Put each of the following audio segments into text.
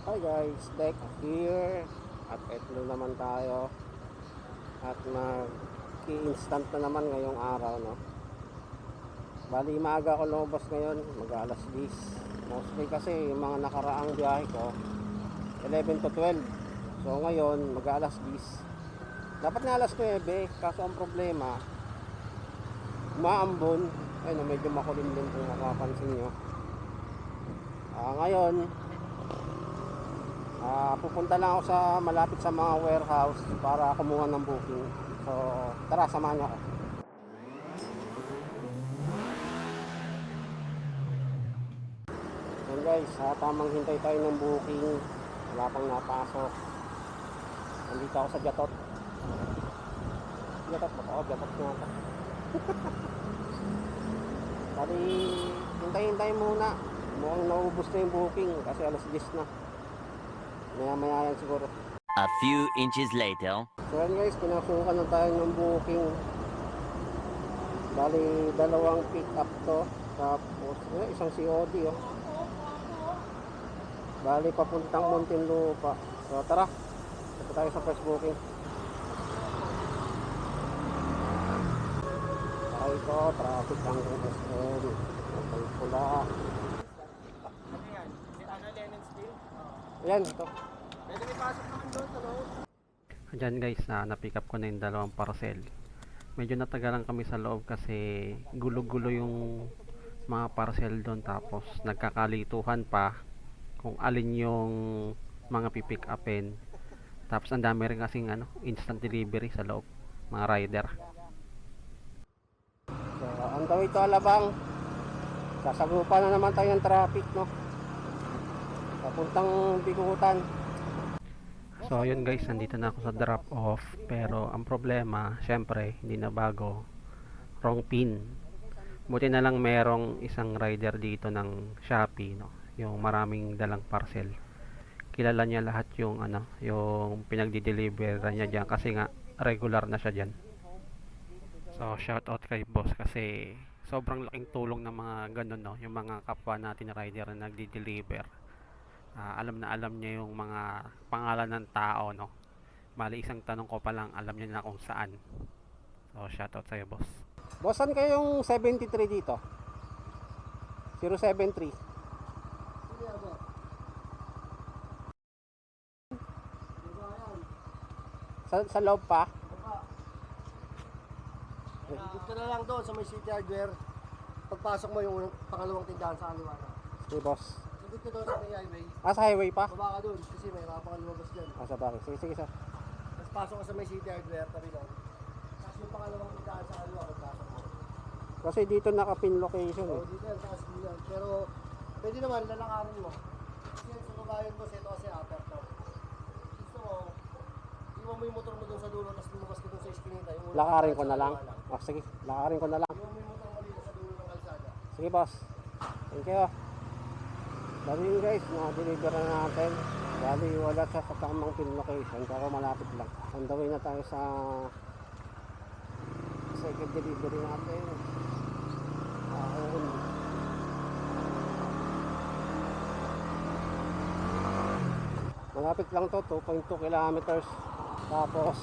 Hi guys, Deck here at ito naman tayo at mag-i-instant na naman ngayong araw, no? Bali maaga ako lumabas ngayon, mag-alas 10. Mostly kasi yung mga nakaraang biyahe ko 11 to 12. So ngayon mag-alas 10. Dapat na alas 9, kaso ang problema umaambon. Ayun, medyo makulimlim kung makapansin nyo. Ngayon pupunta lang ako sa malapit sa mga warehouse para kumuha ng booking. So tara, samahan niyo ako. Yan guys, tamang hintay tayo ng booking. Wala pang napasok. Nandito ako sa Jatot. Jatot ba ako? Jatot nga ako. Bali, hintay muna. Mukhang naubos na yung booking kasi alas 10 na. Maya yan siguro. A few inches later. So yan guys, pinasukan na tayo ng booking. Bali, dalawang pick up to. Tapos, isang COD oh. Bali, papuntang Muntinlupa. So tara, ito tayo sa first booking. Ay ito, traffic ang SM. Okay, pula. Ano yan? Ano, Lemon Steel? Ayan, ito. Pwede may pasok naman doon sa loob. Ayan guys, na-pick up ko na yung dalawang parcel. Medyo natagalan kami sa loob kasi gulo-gulo yung mga parcel doon, tapos nagkakalituhan pa kung alin yung mga pipick upin. Tapos ang dami rin kasing instant delivery sa loob, mga rider. So on the way to Alabang, sasagupan na naman tayo ng traffic, no? Papuntang Bigutan. So yun guys, nandito na ako sa drop off, pero ang problema syempre hindi na bago, wrong pin. Buti na lang merong isang rider dito ng Shopee, no, yung maraming dalang parcel. Kilala niya lahat yung yung pinagdi-deliver niya diyan kasi nga regular na siya diyan. So shout out kay boss kasi sobrang laking tulong ng mga ganun, no, yung mga kapwa natin na rider na nagdi-deliver. Alam na alam niya yung mga pangalan ng tao, no. Mali isang tanong ko pa lang alam niya na kung saan. So shoutout sa'yo boss. Boss, saan kayong 73 dito? 073. Sa loob pa? Dito na lang doon sa may City Hardware. Pagpasok mo yung pangalawang tindahan sa kaliwa na. Sige boss. Dito doon sa may highway. Sa highway pa? Baba ka doon kasi may mga lumabas dyan. Sa bakit? Sige sir. Tapos pasok ka sa may City Hardware, tabi lang. Tapos yung pangalawang tindahan sa kaliwa, pagpasok mo. Kasi dito naka-pin location eh. Dito yan, taas mo yan. Pero pwede naman, lalakarin mo. Kasi yan sa babayan mo, ito kasi upper to. Gusto mo, iwan mo yung motor mo doon sa dulo, tapos lumabas ka doon sa iskinita. Lakarin ko na lang. Sige, lakarin ko na lang. Iwan mo yung motor mo dito sa dulo ng kalsada. Sige boss. Thank you. Bali yun guys, na-deliver na natin. Bali wala siya sa tamang pin location, pero malapit lang. On the way na tayo sa second delivery natin. Malapit lang to, 2.2 kilometers. Tapos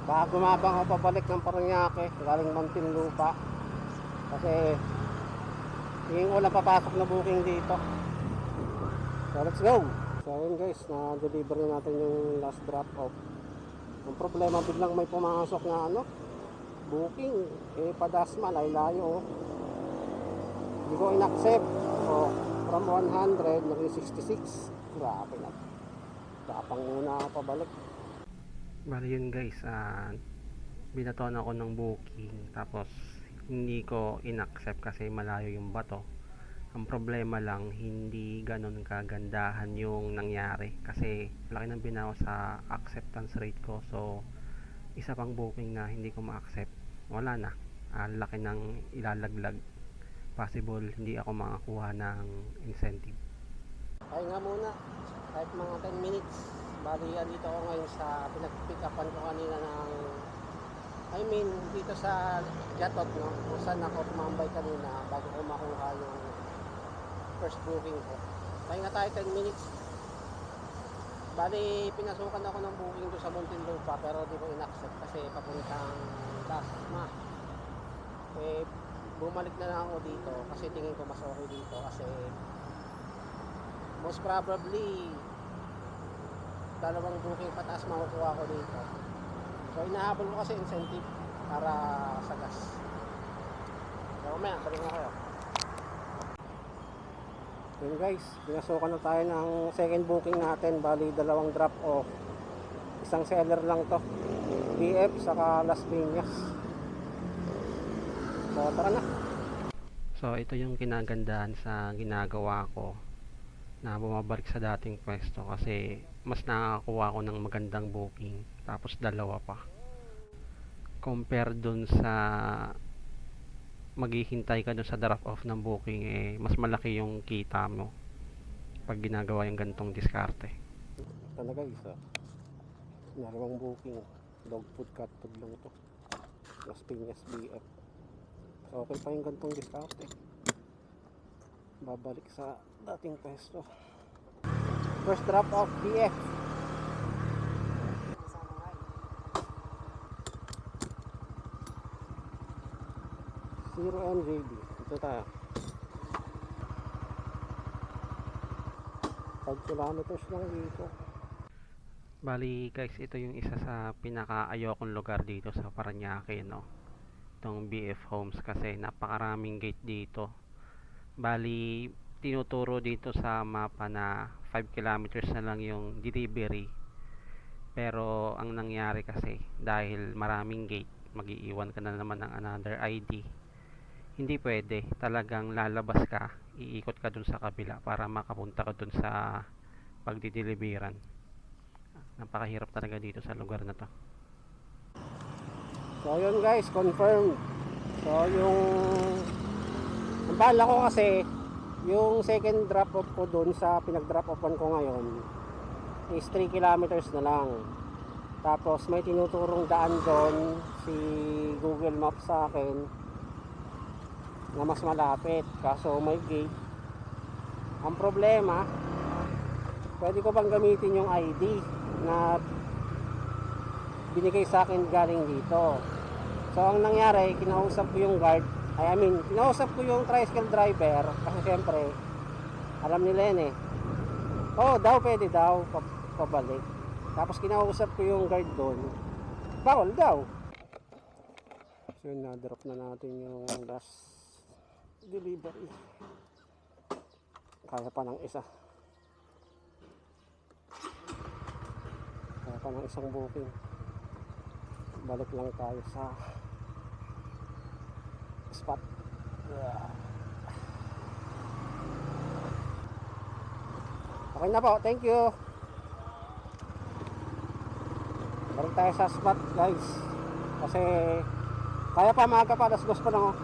baka gumabang ako pabalik ng Parañaque galing Muntinlupa kasi tingin ko lang papasok na booking dito. So let's go. So yun guys, na-deliver na natin yung last drop off. Ang problema, biglang may pumasok na booking. Padasma, layo. Hindi ko in-accept. So from 100 naging 66. Grabe na. Tapang muna ako pabalik. Bali yun guys, binaton ako ng booking tapos hindi ko in-accept kasi malayo yung bato. Ang problema lang, hindi ganun kagandahan yung nangyari kasi laki ng binawas sa acceptance rate ko. So isa pang booking na hindi ko ma-accept, wala na. Laki ng ilalaglag, possible hindi ako makakuha ng incentive. Ay nga muna kahit mga 10 minutes. Bali dito ako ngayon sa pinag-pick upan ko kanina dito sa Jatot, no, kung saan ako tumambay kanina bago ko makuha yung first booking ko. Pahinga tayo 10 minutes. Bali, pinasukan ako ng booking doon sa Muntinlupa pero di ko inaccept kasi papuntang Dasma. Eh, bumalik na lang ako dito kasi tingin ko mas okay dito kasi most probably dalawang booking pataas makukuha ko dito. So inahabol ko kasi incentive para sa gas. So mamaya, balik na kayo. Yun guys, pinasukan na tayo ng second booking natin. Bali, dalawang drop off. Isang seller lang to. BF saka Las Piñas. So tara na. So ito yung kinagandahan sa ginagawa ko na bumabalik sa dating pwesto kasi mas nakakakuha ko ng magandang booking tapos dalawa pa compare dun sa maghihintay ka dun sa drop off ng booking, eh mas malaki yung kita mo pag ginagawa yung gantong diskarte. Ito na guys, narawang booking, dog food cat food lang to, Las Piñas BF. So okay pa yung gantong diskarte, babalik sa dating pwesto. First drop off BF. Zero MJB. Ito tayo. 5 kilometers lang dito. Bali guys, ito yung isa sa pinaka-ayokong lugar dito sa Parañaque, no? Itong BF Homes kasi napakaraming gate dito. Bali, tinuturo dito sa mapa na 5 kilometers na lang yung delivery. Pero ang nangyari kasi, dahil maraming gate, mag-iiwan ka na naman ng another ID. Hindi pwede, talagang lalabas ka, iikot ka dun sa kabila para makapunta ka dun sa pagdideliveran. Napakahirap talaga dito sa lugar na to. So yun guys, confirmed. So ang bala ko kasi yung second drop off ko dun sa pinag-drop offan ko ngayon is 3 kilometers na lang. Tapos may tinuturong daan doon si Google Maps sa akin na mas malapit, kaso may gate. Ang problema, pwede ko bang gamitin yung ID na binigay sa akin galing dito. So ang nangyari, kinausap ko yung guard, kinausap ko yung tricycle driver kasi syempre alam nila yun eh. Oo daw, pwede daw pabalik. Tapos kinausap ko yung guard doon, bawal daw. So yun, na-drop na natin yung last delivery. Kaya pa ng isa. Kaya pa ng isang booking. Balik lang tayo sa spot. Okay na po, thank you. Balik tayo sa spot guys. Kasi kaya pa, maaga pa, alas 2 pa lang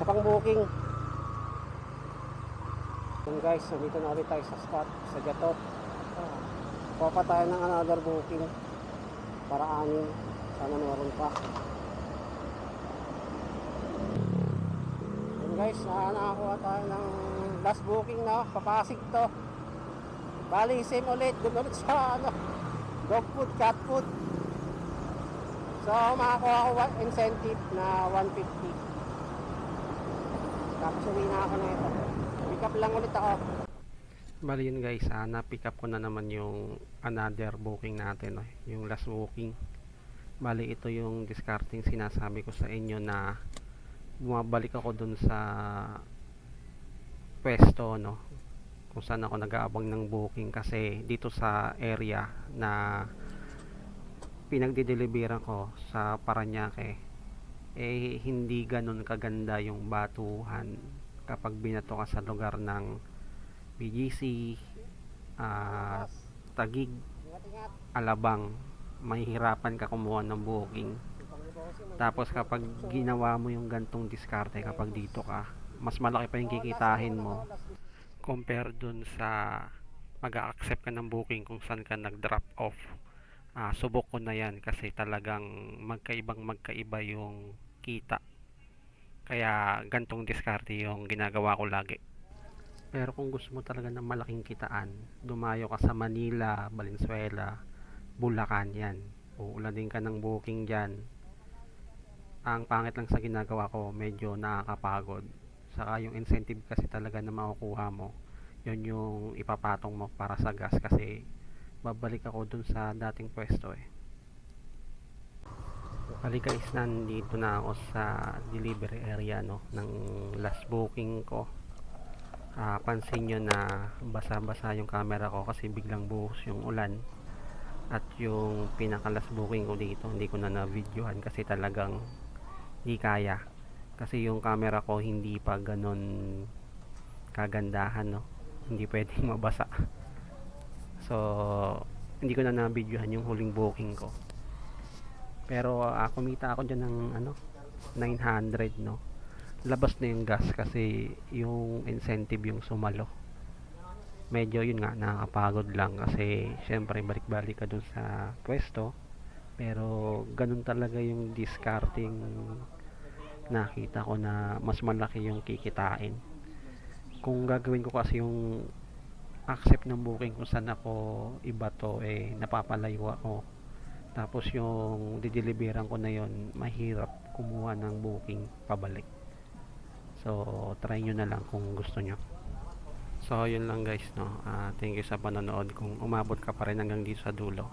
sa pang booking. Yun guys, so dito na ulit tayo sa spot, sa Gatot. Kuha pa tayo ng another booking para 6, sana meron pa. Yun guys, nakakuha tayo ng last booking na papasig to. Bali same ulit, doon ulit sa dog food, cat food. So makakuha ko incentive na 150. Tapos uwi na ako na ito. Pick up lang ulit ako. Bali yun guys, na-pick up ko na naman yung another booking natin, yung last booking. Bali ito yung discarding sinasabi ko sa inyo na bumabalik ako dun sa pwesto, no, kung saan ako nag-aabang ng booking kasi dito sa area na pinagdideliveran ko sa Parañaque, eh hindi ganun kaganda yung batuhan kapag binato ka sa lugar ng BGC, Taguig, Alabang. Mahihirapan ka kumuha ng booking. Tapos kapag ginawa mo yung gantong diskarte, kapag dito ka, mas malaki pa yung kikitahin mo compare dun sa mag-a-accept ka ng booking kung saan ka nag-drop off. Subok ko na yan kasi talagang magkaiba yung kita, kaya gantong diskarte yung ginagawa ko lagi. Pero kung gusto mo talaga ng malaking kitaan, dumayo ka sa Manila, Valenzuela, Bulacan yan. Uulanin ka ng booking dyan. Ang pangit lang sa ginagawa ko, medyo nakakapagod. Saka yung incentive kasi talaga na makukuha mo, yun yung ipapatong mo para sa gas kasi babalik ako dun sa dating pwesto eh. Bali guys, nandito na ako sa delivery area no, ng last booking ko. Pansin nyo na basa-basa yung camera ko kasi biglang buhos yung ulan. At yung pinaka last booking ko dito, hindi ko na na-videohan kasi talagang hindi kaya. Kasi yung camera ko hindi pa ganon kagandahan no. Hindi pwedeng mabasa. So, hindi ko na na-videohan yung huling booking ko. Pero kumita ako dyan ng 900 no. Labas na yung gas kasi yung incentive yung sumalo. Medyo yun nga nakakapagod lang kasi syempre balik-balik ka dun sa pwesto. Pero ganun talaga yung discarding, nakita ko na mas malaki yung kikitain. Kung gagawin ko kasi yung accept ng booking kung saan ako iba to eh napapalayo ako. Tapos yung dideliveran ko na yon mahirap kumuha ng booking pabalik. So try nyo na lang kung gusto nyo. So yun lang guys no. Thank you sa panonood. Kung umabot ka pa rin hanggang dito sa dulo,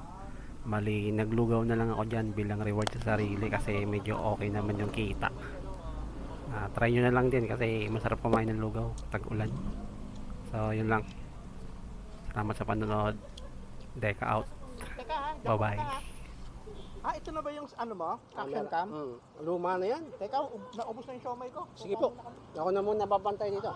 mali naglugaw na lang ako dyan bilang reward sa sarili kasi medyo okay naman yung kita. Try nyo na lang din kasi masarap kumain ng lugaw tag ulan. So yun lang. Salamat sa panonood. Deka out. Teka ha, Bye bye. ito na ba yung ano mo? Action cam? Luma na yan. Teka, naubos na yung siomay ko. Sige po. Ako na muna babantay dito.